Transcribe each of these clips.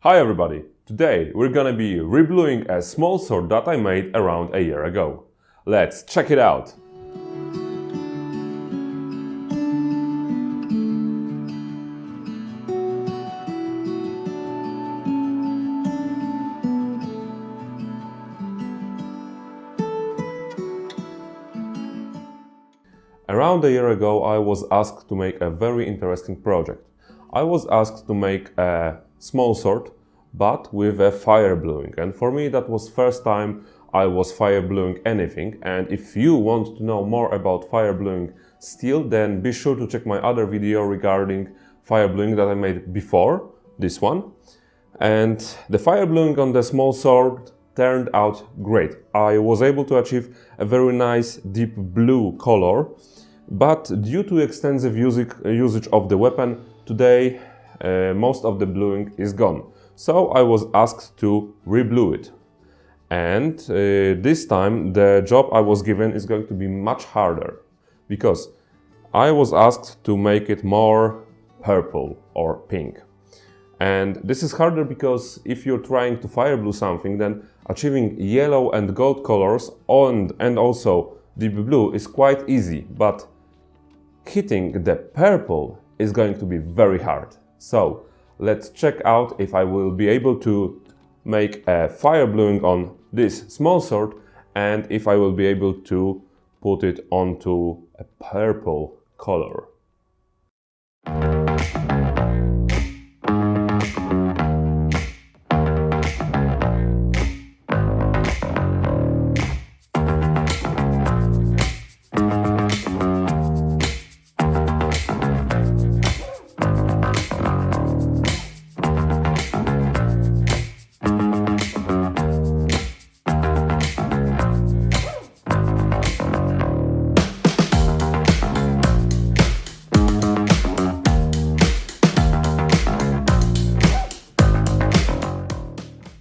Hi everybody! Today we're gonna be rebluing a small sword that I made around a year ago. Let's check it out! Around a year ago I was asked to make a very interesting project. I was asked to make a small sword but with a fire bluing, and for me that was first time I was fire bluing anything. And if you want to know more about fire bluing steel, then be sure to check my other video regarding fire bluing that I made before this one. And the fire bluing on the small sword turned out great. I was able to achieve a very nice deep blue color, but due to extensive usage of the weapon today, most of the bluing is gone. So I was asked to reblue it. And this time the job I was given is going to be much harder, because I was asked to make it more purple or pink. And this is harder because if you're trying to fire blue something, then achieving yellow and gold colors and also deep blue is quite easy, but hitting the purple is going to be very hard. So let's check out if I will be able to make a fire bluing on this small sword and if I will be able to put it onto a purple color.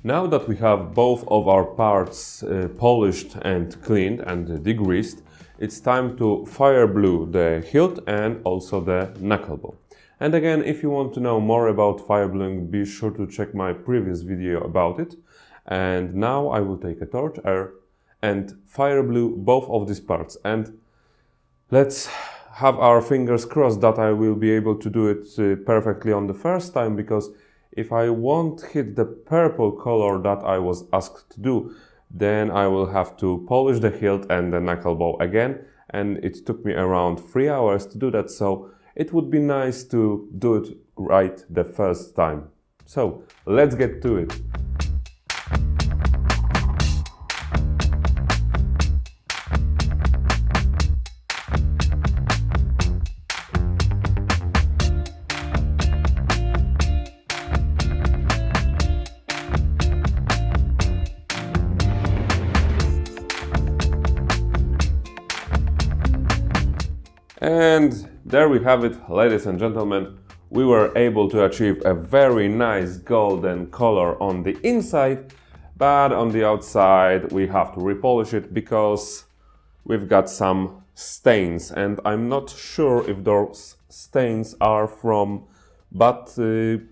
Now that we have both of our parts polished and cleaned and degreased, it's time to fire blue the hilt and also the knuckle bow. And again, if you want to know more about fire bluing, be sure to check my previous video about it. And now I will take a torch and fire blue both of these parts. And let's have our fingers crossed that I will be able to do it perfectly on the first time, because if I won't hit the purple color that I was asked to do, then I will have to polish the hilt and the knuckle bow again, and it took me around 3 hours to do that, so it would be nice to do it right the first time. So let's get to it. And there we have it, ladies and gentlemen. We were able to achieve a very nice golden color on the inside, but on the outside we have to repolish it because we've got some stains, and I'm not sure if those stains are from bad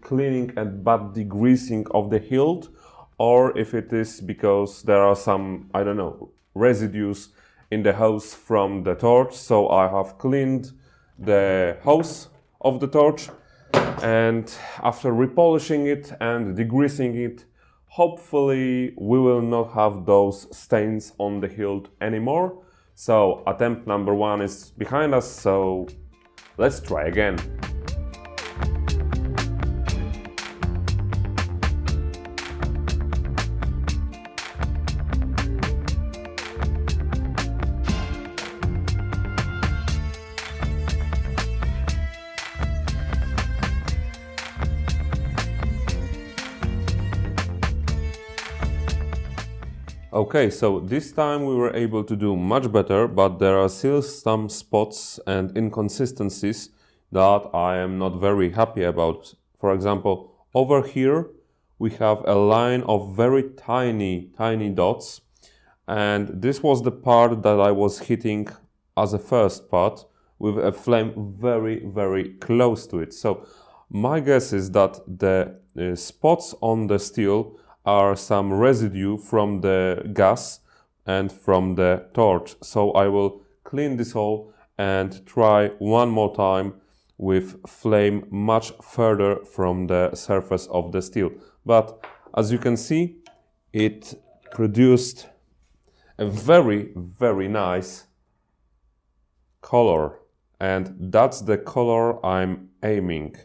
cleaning and bad degreasing of the hilt, or if it is because there are some, I don't know, residues in the hose from the torch. So I have cleaned the hose of the torch, and after repolishing it and degreasing it, hopefully we will not have those stains on the hilt anymore. So attempt number 1 is behind us, so let's try again. Okay, so this time we were able to do much better, but there are still some spots and inconsistencies that I am not very happy about. For example, over here we have a line of very tiny dots, and this was the part that I was hitting as a first part with a flame very close to it. So my guess is that the spots on the steel are some residue from the gas and from the torch. So I will clean this all and try one more time with flame much further from the surface of the steel. But as you can see, it produced a very, very nice color, and that's the color I'm aiming.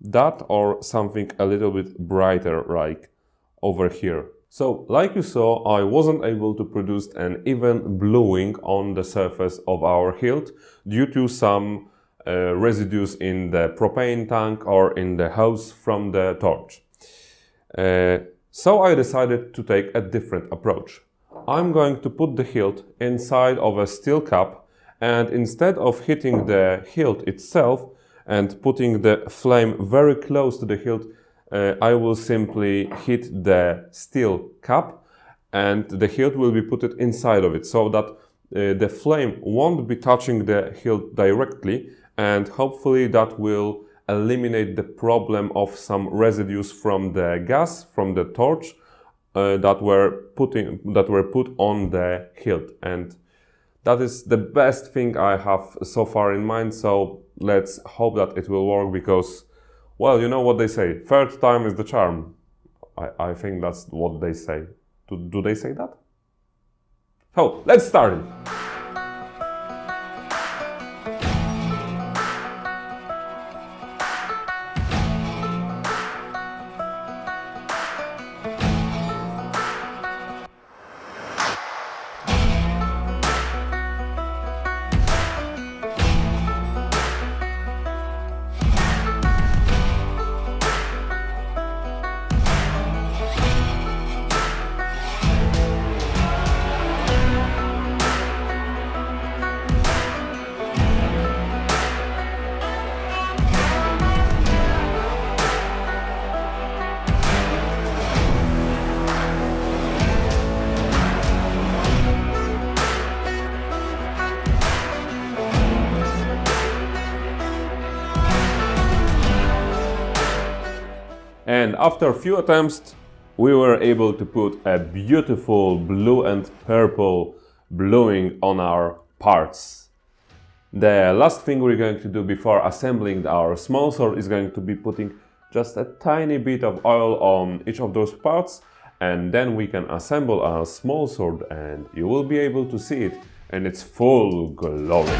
That or something a little bit brighter, like over here. So, like you saw, I wasn't able to produce an even bluing on the surface of our hilt due to some residues in the propane tank or in the hose from the torch. So I decided to take a different approach. I'm going to put the hilt inside of a steel cup, and instead of hitting the hilt itself and putting the flame very close to the hilt, I will simply hit the steel cup and the hilt will be put inside of it, so that the flame won't be touching the hilt directly, and hopefully that will eliminate the problem of some residues from the gas, from the torch that were put on the hilt. And that is the best thing I have so far in mind, so let's hope that it will work, because, well, you know what they say, third time is the charm. I think that's what they say. Do they say that? So, let's start it! And after a few attempts, we were able to put a beautiful blue and purple bluing on our parts. The last thing we're going to do before assembling our small sword is going to be putting just a tiny bit of oil on each of those parts, and then we can assemble our small sword and you will be able to see it in its full glory.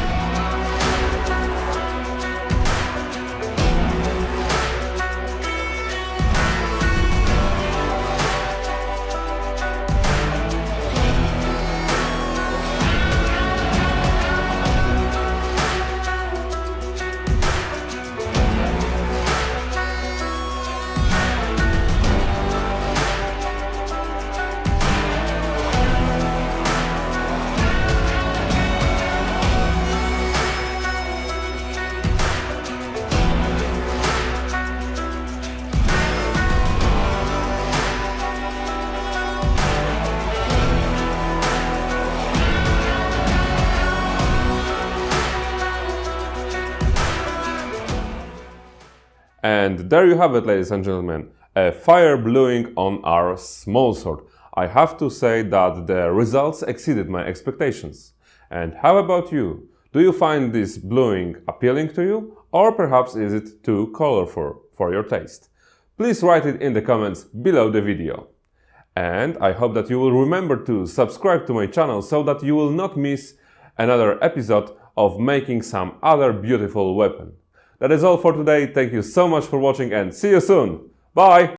And there you have it, ladies and gentlemen, a fire bluing on our small sword. I have to say that the results exceeded my expectations. And how about you? Do you find this bluing appealing to you? Or perhaps is it too colorful for your taste? Please write it in the comments below the video. And I hope that you will remember to subscribe to my channel so that you will not miss another episode of making some other beautiful weapon. That is all for today. Thank you so much for watching and see you soon. Bye!